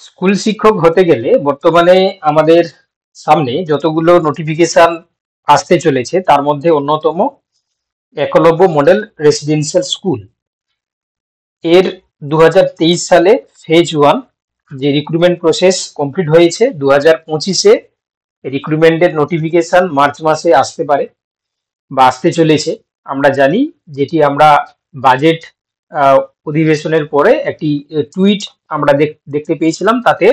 School শিক্ষক হতে গেলে বর্তমানে আমাদের সামনে যতগুলো নোটিফিকেশন আসতে চলেছে তার মধ্যে অন্যতম একলব্য মডেল রেসিডেন্সিয়াল স্কুল এর 2023 সালে ফেজ 1 যে রিক্রুটমেন্ট প্রসেস কমপ্লিট হয়েছে। 2025-এ রিক্রুটমেন্টের নোটিফিকেশন মার্চ মাসে আসতে পারে বা আসতে চলেছে। আমরা জানি, যেটি আমরা বাজেট অধিবেশনের পরে একটি টুইট আমরা দেখতে পেয়েছিলাম, তাতে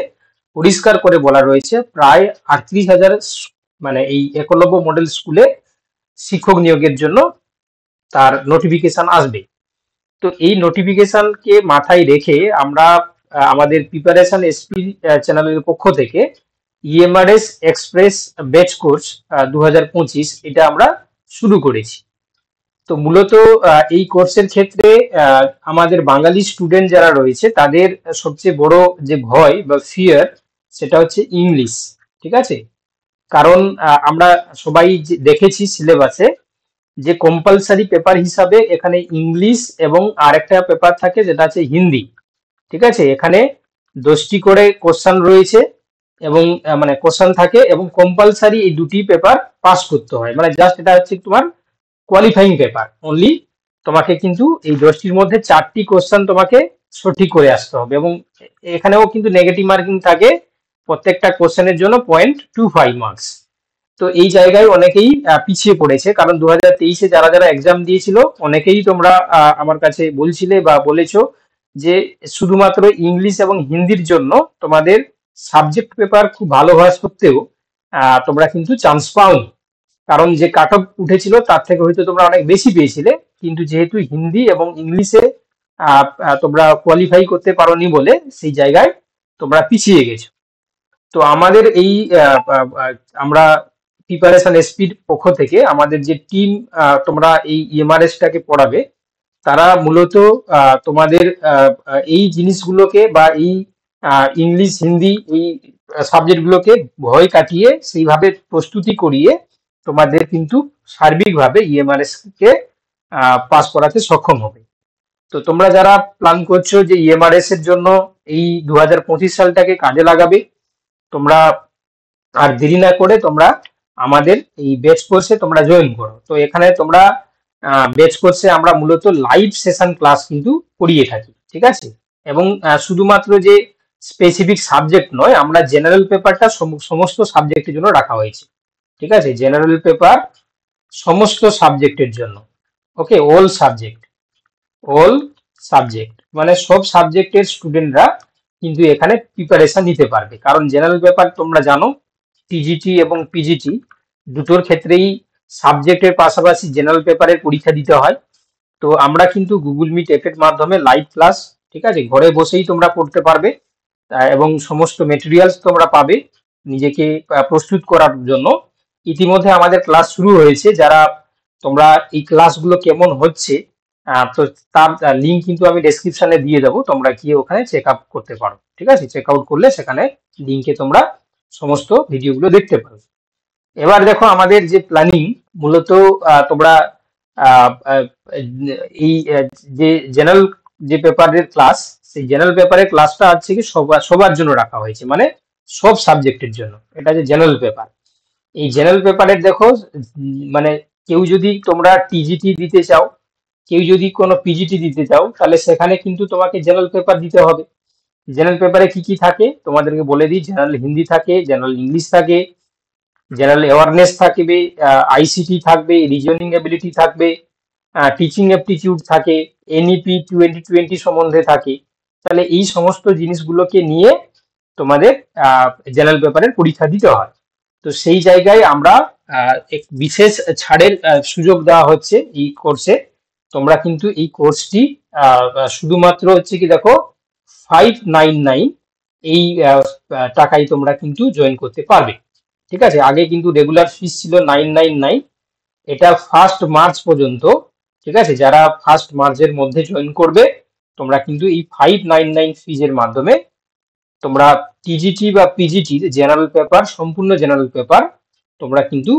পরিষ্কার করে বলা রয়েছে প্রায় 38,000 মানে এই একলব্য মডেল স্কুলে শিক্ষক নিয়োগের জন্য তার নোটিফিকেশন আসবে। তো এই নোটিফিকেশনকে মাথায় রেখে আমরা আমাদের প্রিপারেশন এসপি চ্যানেলের পক্ষ থেকে ইএমআরএস এক্সপ্রেস ব্যাচ কোর্স 2025 এটা আমরা শুরু করেছি। তো মূলত এই কোর্সের ক্ষেত্রে আমাদের বাঙালি স্টুডেন্ট যারা রয়েছে তাদের সবচেয়ে বড় যে ভয় বা ফিয়ার, সেটা হচ্ছে ইংলিশ। ঠিক আছে, কারণ আমরা সবাই দেখেছি সিলেবাসে যে কম্পালসারি পেপার হিসাবে এখানে ইংলিশ এবং আরেকটা পেপার থাকে যেটা হচ্ছে হিন্দি। ঠিক আছে, এখানে 10টি করে কোশ্চেন রয়েছে এবং মানে কোশ্চেন থাকে এবং কম্পালসারি এই দুটি পেপার পাস করতে হয়। মানে জাস্ট এটা হচ্ছে তোমার কোয়ালিফাইং পেপার অনলি। তোমাকে কিন্তু এই 10টির মধ্যে 4টি কোশ্চেন তোমাকে সঠিক করে আসতে হবে এবং এখানেও কিন্তু নেগেটিভ মার্কিং থাকে প্রত্যেকটা কোশ্চেনের জন্য 0.25 মার্কস। তো এই জায়গায় অনেকেই পিছিয়ে পড়েছে, কারণ 2023-এ যারা যারা এক্সাম দিয়েছিল অনেকেই তোমরা আমার কাছে বলছিলে বা বলেছো যে শুধুমাত্র ইংলিশ এবং হিন্দির জন্য তোমাদের সাবজেক্ট পেপার খুব ভালো হওয়া সত্ত্বেও তোমরা কিন্তু চান্স পাওনি, কারণ যে কাট অফ উঠেছিল তার থেকে হয়তো তোমরা অনেক বেশি পেয়েছিলে, কিন্তু যেহেতু হিন্দি এবং ইংলিশে তোমরা কোয়ালিফাই করতে পারোনি বলে সেই জায়গায় তোমরা পিছিয়ে গেছো। তো আমাদের এই আমরা প্রিপারেশন এসপির পক্ষ থেকে আমাদের যে টিম তোমরা এই ইএমআরএসটাকে পড়াবে, তারা মূলত তোমাদের এই জিনিসগুলোকে বা এই ইংলিশ হিন্দি এই সাবজেক্টগুলোকে ভয় কাটিয়ে সেইভাবে প্রস্তুতি করিয়ে তোমাদের কিন্তু সার্বিকভাবে ইএমআরএস কে পাস করাতে সক্ষম হবে। তো তোমরা যারা প্ল্যান করছো যে ইএমআরএস এর জন্য এই 2025 সালটাকে কাজে লাগাবে, তোমরা আর দেরি না করে তোমরা আমাদের এই বেচ কোর্সে তোমরা জয়েন করো। তো এখানে তোমরা বেচ কোর্সে আমরা মূলত লাইভ সেশন ক্লাস কিন্তু করিয়ে থাকি। ঠিক আছে, এবং শুধুমাত্র যে স্পেসিফিক সাবজেক্ট নয়, আমরা জেনারেল পেপারটা সমস্ত সাবজেক্টের জন্য রাখা হয়েছে। ঠিক আছে, জেনারেল পেপার সমস্ত সাবজেক্টের জন্য। ওকে, অল সাবজেক্ট মানে সব সাবজেক্টের স্টুডেন্টরা কিন্তু এখানে প্রিপারেশন নিতে পারবে, কারণ জেনারেল পেপার তোমরা জানো টিজিটি এবং পিজিটি দুটোর ক্ষেত্রেই সাবজেক্টের পাশাপাশি জেনারেল পেপারের পরীক্ষা দিতে হয়। তো আমরা কিন্তু গুগল মিট অ্যাপের মাধ্যমে লাইভ ক্লাস, ঠিক আছে, ঘরে বসেই তোমরা পড়তে পারবে এবং সমস্ত মেটেরিয়ালস তোমরা পাবে নিজেকে প্রস্তুত করার জন্য। ইতিমধ্যে আমাদের ক্লাস শুরু হয়েছে, যারা তোমরা এই ক্লাসগুলো কেমন হচ্ছে তো তার লিঙ্ক কিন্তু আমি ডেসক্রিপশনে দিয়ে দেবো, তোমরা গিয়ে ওখানে চেক আপ করতে পারো। ঠিক আছে, চেক আউট করলে সেখানে লিঙ্কে তোমরা সমস্ত ভিডিওগুলো দেখতে পারো। এবার দেখো আমাদের যে প্ল্যানিং, মূলত তোমরা আহ, আহ, এই যে জেনারেল যে পেপারের ক্লাস, সেই জেনারেল পেপারের ক্লাসটা হচ্ছে কি সবার সবার জন্য রাখা হয়েছে, মানে সব সাবজেক্টের জন্য। এটা যে জেনারেল পেপার, এই জেনারেল পেপারের দেখো মানে কেউ যদি তোমরা টিজিটি দিতে চাও, কেউ যদি কোনো পিজিটি দিতে চাও, তাহলে সেখানে কিন্তু তোমাকে জেনারেল পেপার দিতে হবে। জেনারেল পেপারে কি কি থাকে তোমাদেরকে বলে দিই। জেনারেল হিন্দি থাকে, জেনারেল ইংলিশ থাকে, জেনারেল অ্যাওয়ারনেস থাকবে, আইসিটি থাকবে, রিজনিং এবিলিটি থাকবে, টিচিং অ্যাপটিটিউড থাকে, এনইপি 2020 সম্বন্ধে থাকে। তাহলে এই সমস্ত জিনিসগুলোকে নিয়ে তোমাদের জেনারেল পেপারের পরীক্ষা দিতে হয়। তো সেই জায়গায় আমরা এক বিশেষ ছাড়ের সুযোগ দেওয়া হচ্ছে এই কোর্সে। তোমরা কিন্তু এই কোর্সটি শুধুমাত্র হচ্ছে কি দেখো 599 এই টাকায় তোমরা কিন্তু জয়েন করতে পারবে। ঠিক আছে, আগে কিন্তু রেগুলার ফিস ছিল 999, এটা 1 মার্চ পর্যন্ত। ঠিক আছে, যারা 1 মার্চের মধ্যে জয়েন করবে তোমরা কিন্তু এই 599 ফিজের মাধ্যমে তোমরা টিজিটি বা পিজিটি জেনারেল পেপার, সম্পূর্ণ জেনারেল পেপার তোমরা কিন্তু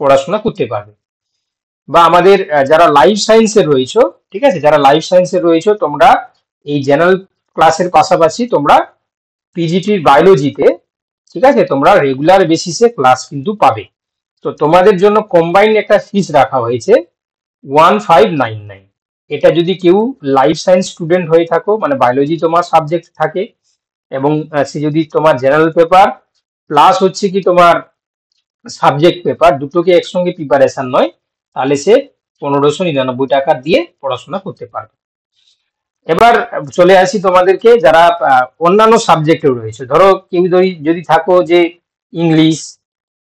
পড়াশোনা করতে পারবে। বা আমাদের যারা লাইফ সায়েন্সের রয়েছে, ঠিক আছে, যারা লাইফ সায়েন্সের রয়েছে তোমরা এই জেনারেল ক্লাসের পাশাপাশি তোমরা পিজিটির বায়োলজিতে, ঠিক আছে, তোমরা রেগুলার বেসিসে ক্লাস কিন্তু পাবে। তো তোমাদের জন্য কম্বাইন্ড একটা ফিস রাখা হয়েছে 1599। এটা যদি কেউ লাইফ সায়েন্স স্টুডেন্ট হয়ে থাকো, মানে বায়োলজি তোমার সাবজেক্ট থাকে, এবং সে যদি তোমার জেনারেল পেপার প্লাস হচ্ছে কি তোমার সাবজেক্ট পেপার দুটোকে একসঙ্গে প্রিপারেশন নয়, তাহলে সে 1599 টাকা দিয়ে পড়াশোনা করতে পারবে। এবার চলে আসি তোমাদেরকে যারা অন্যান্য সাবজেক্টে রয়েছে। ধরো কেউ যদি থাকো যে ইংলিশ,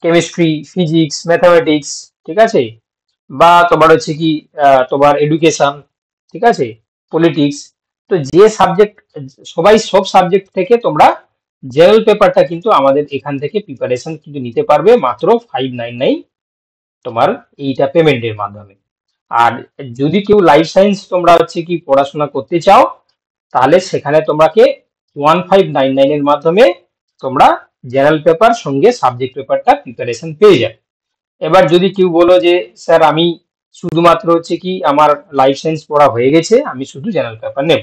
কেমিস্ট্রি, ফিজিক্স, ম্যাথামেটিক্স, ঠিক আছে, বা তোমার হচ্ছে কি তোমার এডুকেশন, ঠিক আছে, পলিটিক্স, তো যে সাবজেক্ট, সব সাবজেক্ট থেকে তোমরা জেনারেল পেপারটা কিন্তু আমাদের এখান থেকে প্রিপারেশন কিন্তু নিতে পারবে মাত্র 599 তোমার এইটা পেমেন্টের মাধ্যমে। আর যদি কেউ লাইফ সায়েন্স তোমরা হচ্ছে কি পড়াশোনা করতে চাও, তাহলে সেখানে তোমাকে 1599 এর মাধ্যমে তোমরা জেনারেল পেপার সঙ্গে সাবজেক্ট পেপারটা প্রিপারেশন পেয়ে যাবে। এবার যদি কেউ বলো যে স্যার আমি শুধুমাত্র হচ্ছে কি আমার লাইফ সায়েন্স পড়া হয়ে গেছে, আমি শুধু জেনারেল পেপার নেব,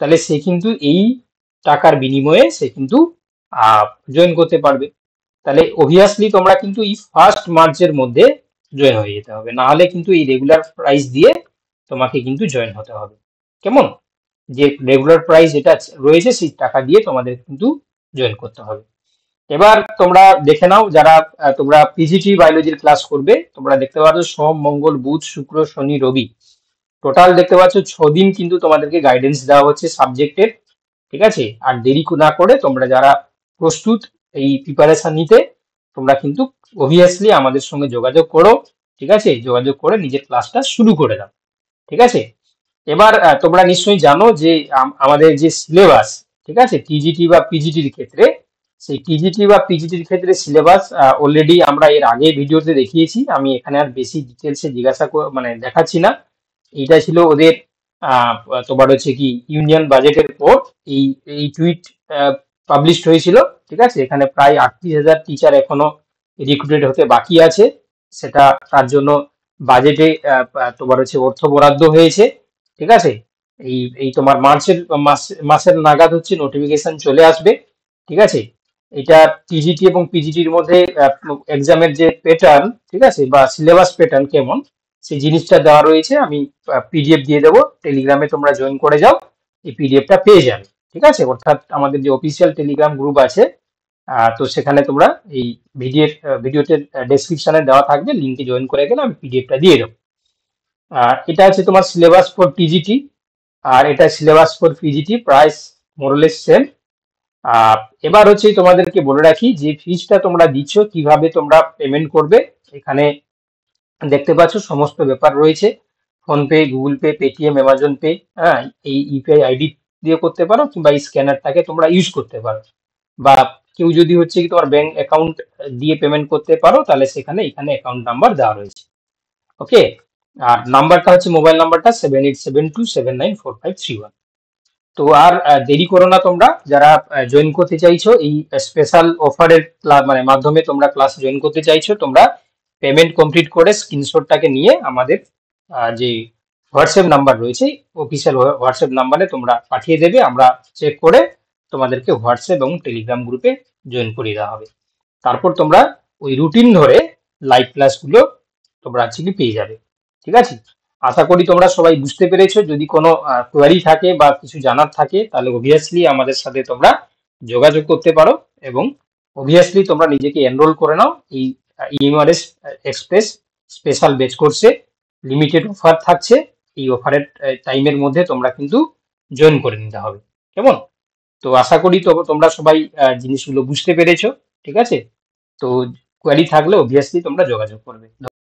তাহলে সে কিন্তু এই টাকার বিনিময়ে সে কিন্তু জয়েন করতে পারবে। তাহলে অবভিয়াসলি তোমরা কিন্তু এই 1 মার্চের মধ্যে জয়েন হয়ে যেতে হবে, না হলে কিন্তু এই রেগুলার প্রাইস দিয়ে তোমাকে কিন্তু জয়েন হতে হবে। কেমন? যে রেগুলার প্রাইস যেটা রয়েছে সেই টাকা দিয়ে তোমাদের কিন্তু জয়েন করতে হবে। এবার তোমরা দেখে নাও যারা তোমরা পিজিটি বায়োলজির ক্লাস করবে, তোমরা দেখতে পাচ্ছ সোম, মঙ্গল, বুধ, শুক্র, শনি, রবি, টোটাল দেখতে পাচ্ছ 6 দিন কিন্তু তোমাদেরকে গাইডেন্স দেওয়া হচ্ছে সাবজেক্টের, ঠিক আছে। আর দেরি না করে তোমরা যারা প্রস্তুত এই প্রিপারেশন নিতে, তোমরা কিন্তু অবভিয়াসলি আমাদের সঙ্গে যোগাযোগ করো, ঠিক আছে, যোগাযোগ করে নিজের ক্লাসটা শুরু করে দাও, ঠিক আছে। এবার তোমরা নিশ্চয়ই জানো যে আমাদের যে সিলেবাস, ঠিক আছে, টিজিটি বা পিজিটির ক্ষেত্রে, সেই টিজিটি বা পিজিটির ক্ষেত্রে সিলেবাস অলরেডি আমরা এর আগে ভিডিওতে দেখিয়েছি, আমি এখানে আর বেশি ডিটেলসে মানে দেখাচ্ছি না। এইটা ছিল ওদের আহ, তোমার হচ্ছে কি ইউনিয়ন বাজেটের পর এই এই টুইট পাবলিশড হয়েছিল, ঠিক আছে। এখানে প্রায় 38,000 টিচার এখনো রিক্রুটেড হতে বাকি আছে, সেটা তার জন্য বাজেটে তোমার হচ্ছে অর্থ বরাদ্দ হয়েছে, ঠিক আছে। এই এই তোমার মাসের নাগাদ হচ্ছে নোটিফিকেশন চলে আসবে, ঠিক আছে। এটা টিজিটি এবং পিজিটির মধ্যে এক্সামের যে প্যাটার্ন, ঠিক আছে, বা সিলেবাস প্যাটার্ন কেমন, সেই জিনিসটা দেওয়া রয়েছে। আমি পিডিএফ দিয়ে দেবো, টেলিগ্রামে তোমরা জয়েন করে যাও, এই পিডিএফটা পেয়ে যাবে, ঠিক আছে। অর্থাৎ আমাদের যে অফিসিয়াল টেলিগ্রাম গ্রুপ আছে, তো সেখানে তোমরা এই ভিডিওতে ডেসক্রিপশনে দেওয়া থাকবে, লিঙ্কে জয়েন করে গেলে আমি পিডিএফটা দিয়ে দেবো। এটা হচ্ছে তোমার সিলেবাস ফর টিজিটি, আর এটা syllabus for PGT, price মোরলেস same. এবার হচ্ছে তোমাদেরকে বলে রাখি যে ফিসটা তোমরা দিচ্ছ কিভাবে তোমরা পেমেন্ট করবে। এখানে দেখতে পাচ্ছ সমস্ত ব্যাপার রয়েছে, PhonePe, Google pay, Paytm, Amazon pay, হ্যাঁ, এই ইউপিআই আইডি দিয়ে করতে পারো, কিংবা এই স্ক্যানারটাকে তোমরা ইউজ করতে পারো, বা কেউ যদি হচ্ছে কি তোমার ব্যাংক অ্যাকাউন্ট দিয়ে পেমেন্ট করতে পারো, তাহলে এখানে অ্যাকাউন্ট নাম্বার দেওয়া রয়েছে, ওকে। আর নাম্বারটা হচ্ছে মোবাইল নাম্বারটা 7872794531। তো আর দেরি করো না, তোমরা যারা জয়েন করতে চাইছো এই স্পেশাল অফারের মানে মাধ্যমে তোমরা ক্লাস জয়েন করতে চাইছো, তোমরা পেমেন্ট কমপ্লিট করে স্ক্রিনশটটাকে নিয়ে আমাদের যে হোয়াটসঅ্যাপ নাম্বার রয়েছে, অফিসিয়াল হোয়াটসঅ্যাপ নাম্বারে তোমরা পাঠিয়ে দেবে, আমরা চেক করে তোমাদেরকে হোয়াটসঅ্যাপ এবং টেলিগ্রাম গ্রুপে জয়েন করিয়ে দেওয়া হবে। তারপর তোমরা ওই রুটিন ধরে লাইভ ক্লাসগুলো তোমরা আজকে পেয়ে যাবে, ঠিক আছে। আশা করি তোমরা সবাই বুঝতে পেরেছো। যদি কোনো কোয়ারি থাকে বা কিছু জানার থাকে, তাহলে অবভিয়াসলি আমাদের সাথে তোমরা যোগাযোগ করতে পারো, এবং অবভিয়াসলি তোমরা নিজেকে এনরোল করে নাও এই ইএমআরএস এক্সপ্রেস স্পেশাল বেচ কোর্সে। লিমিটেড অফার থাকছে, এই অফারের টাইমের মধ্যে তোমরা কিন্তু জয়েন করে নিতে হবে, কেমন? তো আশা করি তো তোমরা সবাই জিনিসগুলো বুঝতে পেরেছো, ঠিক আছে। তো কোয়ারি থাকলে অবভিয়াসলি তোমরা যোগাযোগ করবে।